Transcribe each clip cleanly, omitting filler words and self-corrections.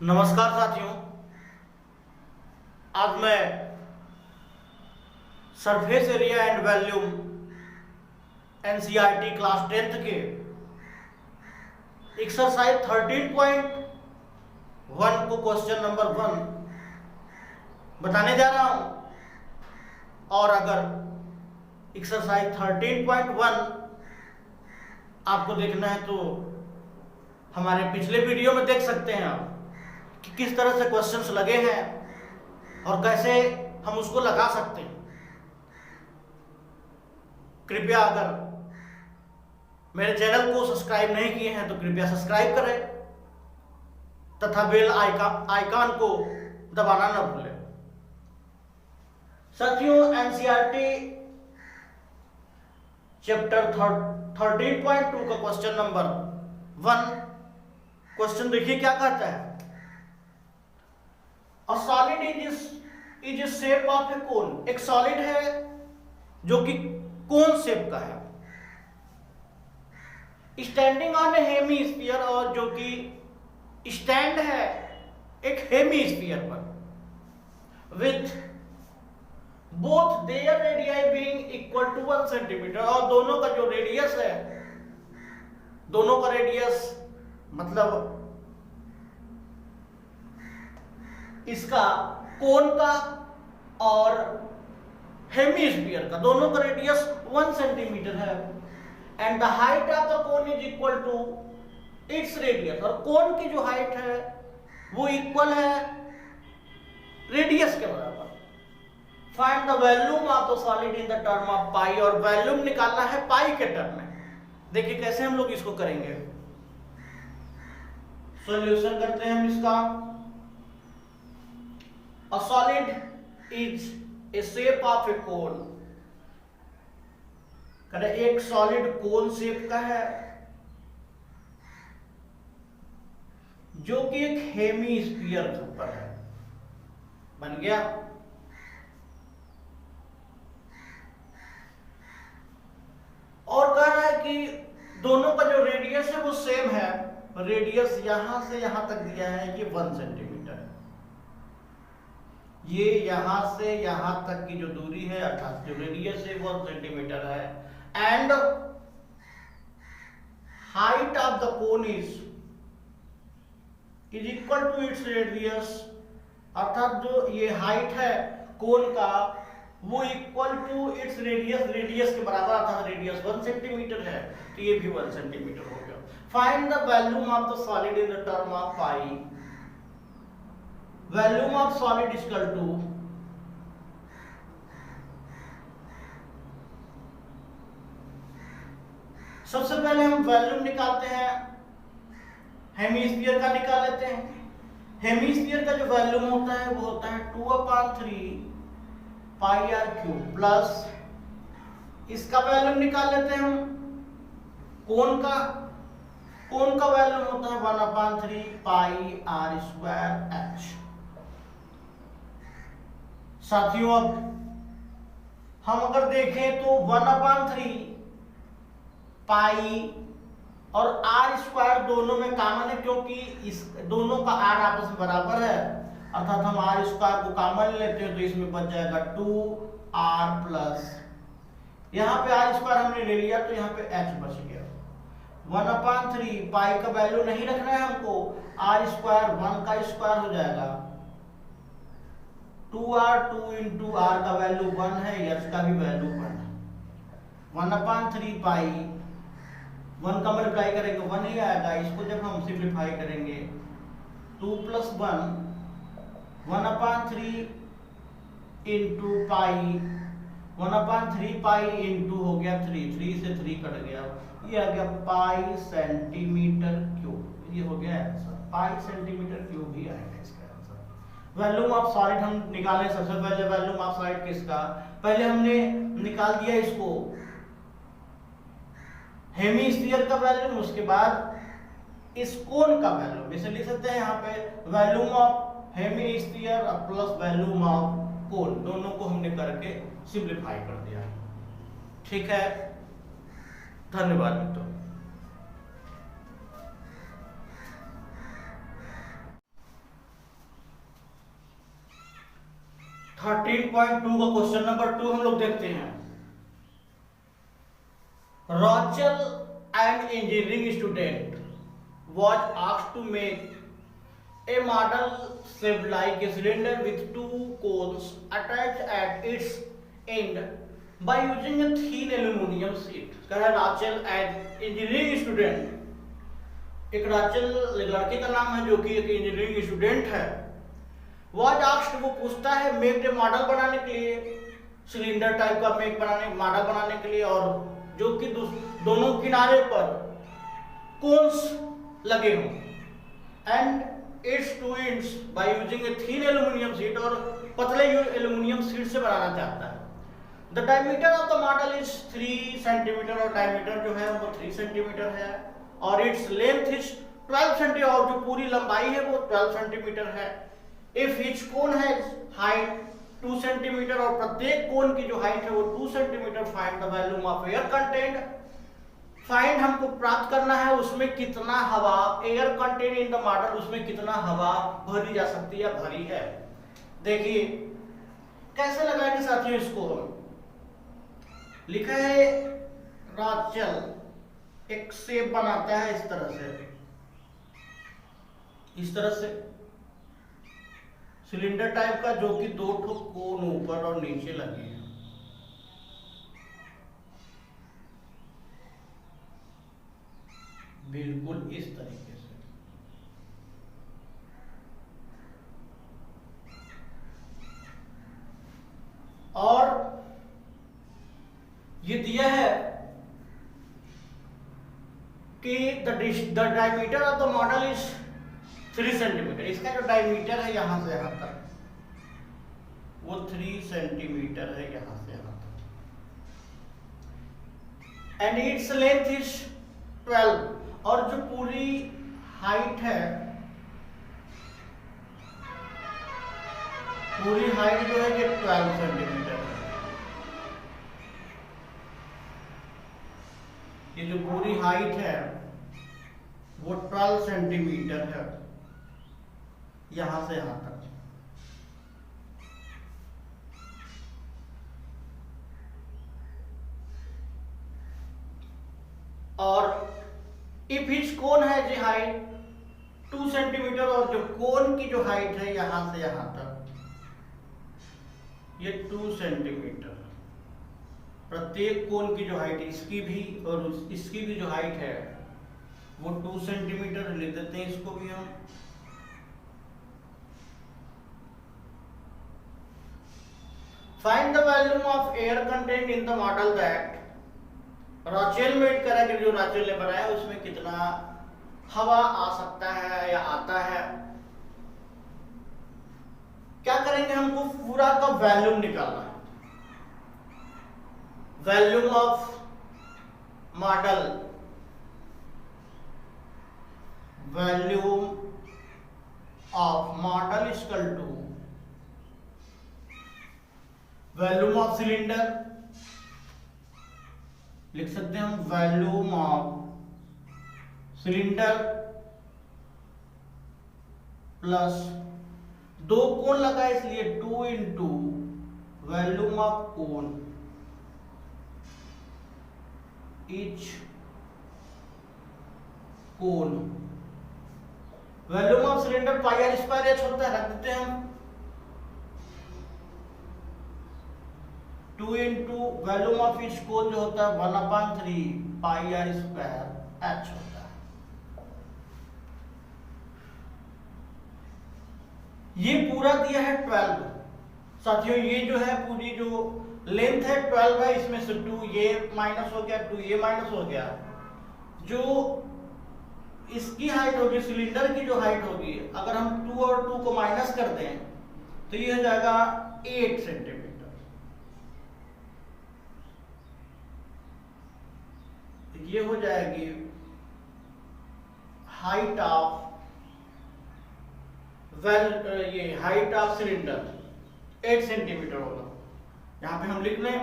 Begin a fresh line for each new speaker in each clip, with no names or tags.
नमस्कार साथियों, आज मैं surface area and volume NCERT class 10th के एक्सरसाइज 13.1 को क्वेश्चन नंबर 1 बताने जा रहा हूं। और अगर एक्सरसाइज 13.1 आपको देखना है तो हमारे पिछले वीडियो में देख सकते हैं आप कि किस तरह से क्वेश्चंस लगे हैं और कैसे हम उसको लगा सकते हैं। कृपया अगर मेरे चैनल को सब्सक्राइब नहीं किए हैं तो कृपया सब्सक्राइब करें तथा बेल आइकन को दबाना न भूलें। साथियों, एनसीईआरटी चैप्टर 13.2 का क्वेश्चन नंबर 1 क्वेश्चन देखिए क्या कहता है। A solid is a shape of a cone। एक सॉलिड है जो कि कोन शेप का है, स्टैंडिंग ऑन ए हेमीस्फीयर, और जो कि स्टैंड है एक हेमीस्फीयर पर, with both their radii being equal to 1 centimetre, और दोनों का जो रेडियस है, दोनों का रेडियस मतलब इसका कोन का और हेमीस्फीयर का दोनों का रेडियस 1 सेंटीमीटर है। And the height of the cone is equal to its radius, और कोन की जो हाइट है वो इक्वल है रेडियस के बराबर। Find the volume of the solid in the term of pi, और वॉल्यूम निकालना है पाई के टर्म में। देखिए कैसे हम लोग इसको करेंगे। सॉल्यूशन करते हैं हम इसका। A solid is a shape of a cone। एक सॉलिड कोन शेप का है जो कि एक हेमीस्फीयर के ऊपर है। बन गया। और कह रहा है कि दोनों का जो रेडियस है वो सेम है। रेडियस यहां से यहां तक दिया है, ये 1 सेंटीमीटर है। ये यहां से यहां तक की जो दूरी है अर्थात जो रेडियस है 1 सेंटीमीटर है। And height of the cone is equal to its radius, अर्थात जो ये हाइट है कोन का वो equal to its radius, radius के बराबर, अर्थात रेडियस 1 सेंटीमीटर है तो ये भी 1 सेंटीमीटर हो गया। Find the volume of the solid in the term of pi. Volume of solid equal to सबसे पहले हम वॉल्यूम निकालते हैं, हेमीस्फीयर का निकाल लेते हैं। हेमीस्फीयर का जो वॉल्यूम होता है वो होता है 2/3 पाई आर क्यूब, प्लस इसका वॉल्यूम निकाल लेते हैं हम कोन का वॉल्यूम होता है 1/3 पाई आर स्क्वायर एच। साथियों, अब हम अगर देखें तो 1/3 पाई और आर स्क्वायर दोनों में कॉमन है, क्योंकि इस दोनों का आर आपस में बराबर है, अर्थात हम आर स्क्वायर को कॉमन लेते हैं तो इसमें बच जाएगा 2r प्लस, यहाँ पे आर स्क्वायर हमने ले लिया तो यहाँ पे h बच गया। 1/3 पाई का वैल्यू नहीं रखना है हमको, आर स्क्वायर 1 का स्क्वायर हो जाएगा। 2r 2 इंटू आर का वैल्यू 1 है, h का भी वैल्यू 1 है। 1/3 पाई 1 का मल्टीप्लाई करेंगे 1 ही आएगा। इसको जब हम सिंप्लीफाई करेंगे 2 + 1 1/3 इंटू पाई, 1/3 पाई इंटू हो गया 3 से 3 कट गया, ये आ गया पाई सेंटीमीटर क्यूब। ये हो गया आंसर, पाई सेंटीमीटर क्यूब ही आएगा इसका आंसर। वॉल्यूम ऑफ सॉलिड हम निकालें। सबसे पहले वॉल्यूम ऑफ सॉलिड किसका, पहले हमने निकाल दिया इसको हेमीस्फीयर का वॉल्यूम, उसके बाद इस कोन का वॉल्यूम। इसे लिख सकते हैं यहाँ पे volume of hemisphere plus volume of कोन, दोनों को हमने करके सिंप्लीफाई कर दिया। ठीक है, धन्यवाद मित्रों। 13.2 का क्वेश्चन नंबर 2 हम लोग देखते हैं। Rachel, an engineering student, was asked to make a model shaped like a cylinder with two cones attached at its end by using a thin aluminum sheet। कह रहा है राचेल एन इंजीनियरिंग स्टूडेंट, एक Rachel लड़के का नाम है जो कि एक इंजीनियरिंग स्टूडेंट है। वाज आस्क्ड, वो पूछता है मेक ए मॉडल बनाने के लिए, सिलेंडर टाइप का मेक बनाने मॉडल बनाने के लिए, और जो कि दोनों किनारे पर कोन्स लगे हों, and it's two ends by using a thin aluminium sheet, और पतले एल्यूमिनियम शीट से बनाना चाहता है। The diameter of the model is 3 centimetre, और डायमीटर जो है वो 3 सेंटीमीटर है, और इट्स लेंथ इज 12 सेंटीमीटर, और जो पूरी लंबाई है वो 12 सेंटीमीटर है। If each cone has height 2 centimetre, और प्रत्येक कोन की जो हाइट है वो 2 centimetre, find the volume of air content, find हमको प्राप्त करना है उसमें कितना हवा, air content in the model, उसमें कितना हवा भरी जा सकती है, भरी है। देखिए कैसे लगाएंगे साथियों इसको। हम लिखा है राचेल एक शेप बनाता है इस तरह से सिलेंडर टाइप का, जो कि 2 ठो कोन ऊपर और नीचे लगे हैं। बिल्कुल इस तरीके से। और ये दिया है कि the diameter of the model is 3 centimetre. इसका जो डायमीटर है यहां से यहां तक वो 3 सेंटीमीटर है, यहां से यहां तक, एंड इट्स लेंथ इज 12, और जो पूरी हाइट है, पूरी हाइट जो है ये 12 सेंटीमीटर है। ये जो पूरी हाइट है वो 12 सेंटीमीटर है, यहां से यहां तक। और इफ हिज कोन है जी हाइट 2 सेंटीमीटर, और जो कोन की जो हाइट है यहां से यहां तक ये 2 सेंटीमीटर, प्रत्येक कोन की जो हाइट है इसकी भी और इसकी भी जो हाइट है वो 2 सेंटीमीटर लिख देते हैं इसको भी हम। Find the volume of air content in the model that Rachel made करा, कि जो राचेल ने बनाया उसमें कितना हवा आ सकता है या आता है। क्या करेंगे, हमको पूरा का वॉल्यूम निकालना है। Volume of model, volume of model equal to volume of cylinder, लिख सकते हैं हम volume of cylinder plus 2 cone लगा इसलिए 2 into volume of cone, each cone, volume of cylinder pi R square H होता है, रख देते हैं हम 2 into volume of each cone जो होता है 1/3 पाई आर स्क्वायर एच होता है। ये पूरा दिया है 12 साथियों। ये जो है पूरी जो लेंथ है 12 है, इसमें से 2 ये माइनस हो गया, 2 ये माइनस हो गया, जो इसकी हाइट होगी, सिलेंडर की जो हाइट होगी, अगर हम 2 और 2 को माइनस कर दें तो ये हो जाएगा 8 सेंटीमीटर। ये हो जाएगी हाइट ऑफ ये हाइट ऑफ सिलेंडर 8 सेंटीमीटर होगा। यहां पे हम लिख लें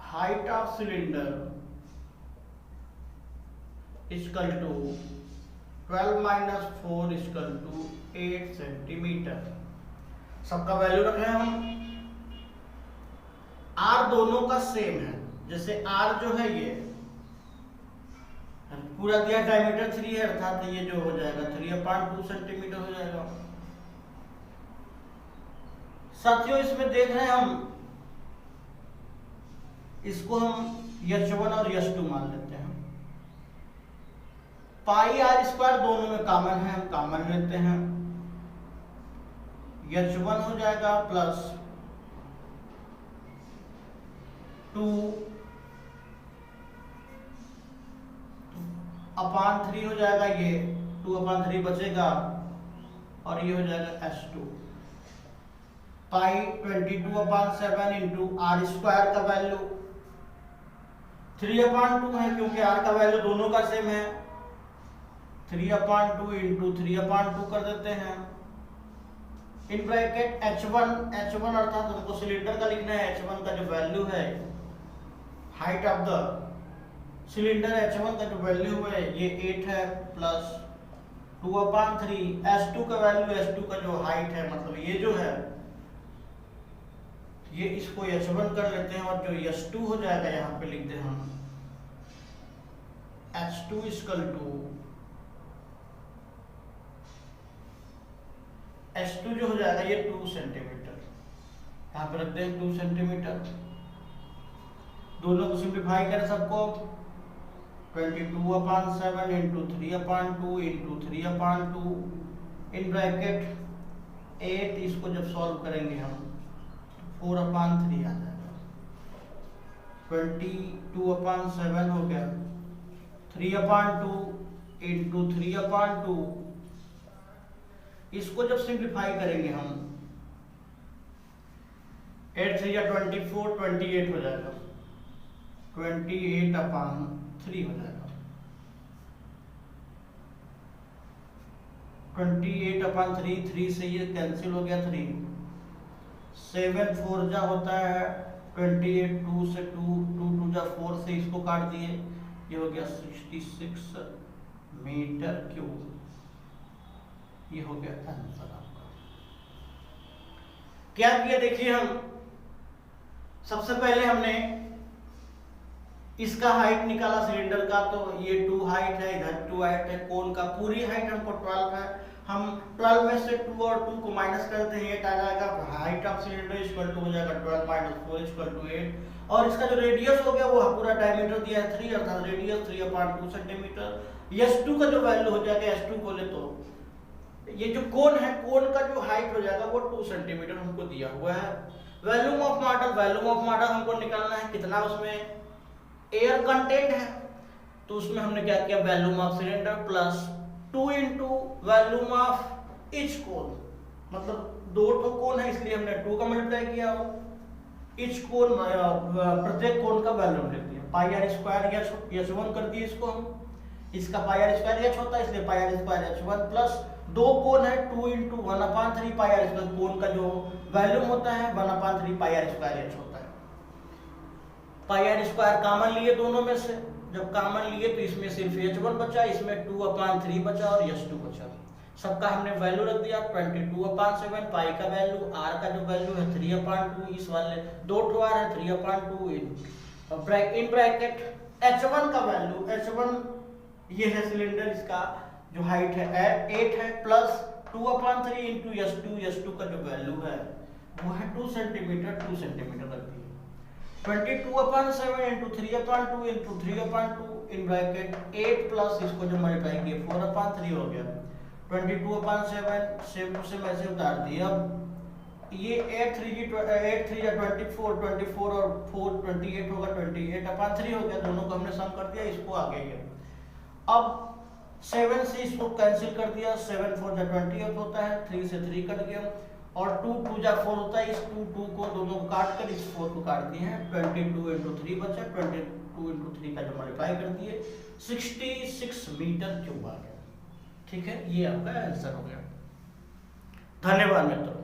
height of cylinder equal to 12 - 4 equal to 8 centimetre. सबका वैल्यू रख रहे हैं हम। आर दोनों का सेम है, जैसे आर जो है ये पूरा दिया डायमीटर 3 है, अर्थात ये जो हो जाएगा 3/2 सेंटीमीटर हो जाएगा। साथियों इसमें देख रहे हैं हम, इसको हम H1 और H2 मान लेते हैं। पाई आर स्क्वायर दोनों में कॉमन है, हम कॉमन लेते हैं। H1 हो जाएगा प्लस 2/3 हो जाएगा, ये 2/3 बचेगा और ये हो जाएगा H2। Pi 22/7 into R square का वैल्यू 3/2 है, क्योंकि आर का वैल्यू दोनों का सेम है। 3/2 इंटू 3/2 कर देते हैं। इन ब्रैकेट H1 अर्थात हमको सिलेंडर का लिखना है। H1 का जो वैल्यू है, height of the cylinder, H1 का जो वैल्यू है ये 8 है, प्लस 2/3 H2 का वैल्यू, H2 का जो हाइट है, मतलब ये जो है ये, इसको H1 कर लेते हैं और जो H2 हो जाएगा यहाँ पे लिख दे हम H2 इक्वल टू H2 जो हो जाएगा ये 2 सेंटीमीटर, यहाँ पे रख दें 2 सेंटीमीटर। दोनों को सिंप्लीफाई करें सबको, 22/7 इंटू 3/2 इंटू 3/2 इन ब्रैकेट 8, इसको जब सॉल्व करेंगे हम 4/3 आ जाएगा। 22/7 हो गया, 3/2 इंटू 3/2, इसको जब सिंप्लीफाई करेंगे हम 8 3 24, 28 हो जाएगा, 28/3 हो जाएगा। 28/3, 3 से ये कैंसिल हो गया, 3 7 4 जा होता है 28, 2 से 2 जा 4 से इसको काट दिए, ये हो गया 66 मीटर क्यूब। ये हो गया आंसर आपका। क्या किया देखिए, हम सबसे पहले हमने इसका हाइट निकाला सिलेंडर का, तो ये 2 हाइट है, इधर 2 हाइट है। कोन का पूरी हाइट हमको 12 है, हम 12 में से 2 और 2 को माइनस करते हैं, 8 आ जाएगा। Height of cylinder equal to हो जाएगा 12 माइनस 4 इक्वल टू 8। और इसका जो रेडियस हो गया वो पूरा डायमीटर दिया है 3, अर्थात रेडियस 3/2 सेंटीमीटर। H2 का जो वैल्यू हो जाएगा, H2 को ले तो ये जो कोन है, कोन का जो हाइट हो जाएगा वो 2 सेंटीमीटर हमको दिया हुआ है। वॉल्यूम ऑफ मॉडल हमको निकालना है, कितना उसमें एयर कंटेंट है, तो उसमें हमने क्या किया, volume of cylinder plus 2 into volume of each cone, मतलब 2 ठो कोन है इसलिए हमने 2 का मल्टीप्लाई किया, ईच कोन प्रत्येक कोन का वॉल्यूम लिख दिया। पाई आर स्क्वायर H1 कर दिए इसको हम, इसका पाई आर स्क्वायर H होता है इसलिए पाई आर स्क्वायर H1 प्लस 2 कोन है 2 इंटू 1/3 पाई आर स्क्वायर, कोन का जो वॉल्यूम होता है 1/3 पाई आर स्क्वायर H होता है। पाई आर स्क्वायर कॉमन लिए दोनों में से, जब कॉमन लिए तो इसमें सिर्फ H1 बचा, इसमें 2/3 बचा और H2 बचा। सबका हमने वैल्यू रख दिया 22/7। पाई का वैल्यू, आर का जो वैल्यू है 3/2, इस वाले 2 ठो आर है 3/2 इन ब्रैकेट H1 का वैल्यू, H1 ये है सिलेंडर, इसका जो हाइट है 8 है, प्लस 2/3 इंटू H2 का जो वैल्यू है वो है 2 सेंटीमीटर रख दिए। 22/7 into 3/2 into 3/2 in bracket 8 plus इसको जो मल्टीप्लाई किए 4/3 हो गया। 22/7 सेम टू सेम ऐसे उतार दिए। अब ये 8 3 या 24 और 4 28 होगा, 28/3 हो गया। दोनों को हमने सम कर दिया, इसको आगे गया। अब 7 से इसको कैंसिल कर दिया, 7 4 जा 28 होता है, 3 से 3 कट गया और 2 2 जा 4 होता है। इस 2 को दोनों को काट कर इस 4 को काट दिए हैं, 22 इंटू 3 बचा, 22 इंटू 3 का जो मल्टीप्लाई कर दिए 66 मीटर क्यूब आ गया। ठीक है, ये आपका आंसर हो गया। धन्यवाद मित्रों।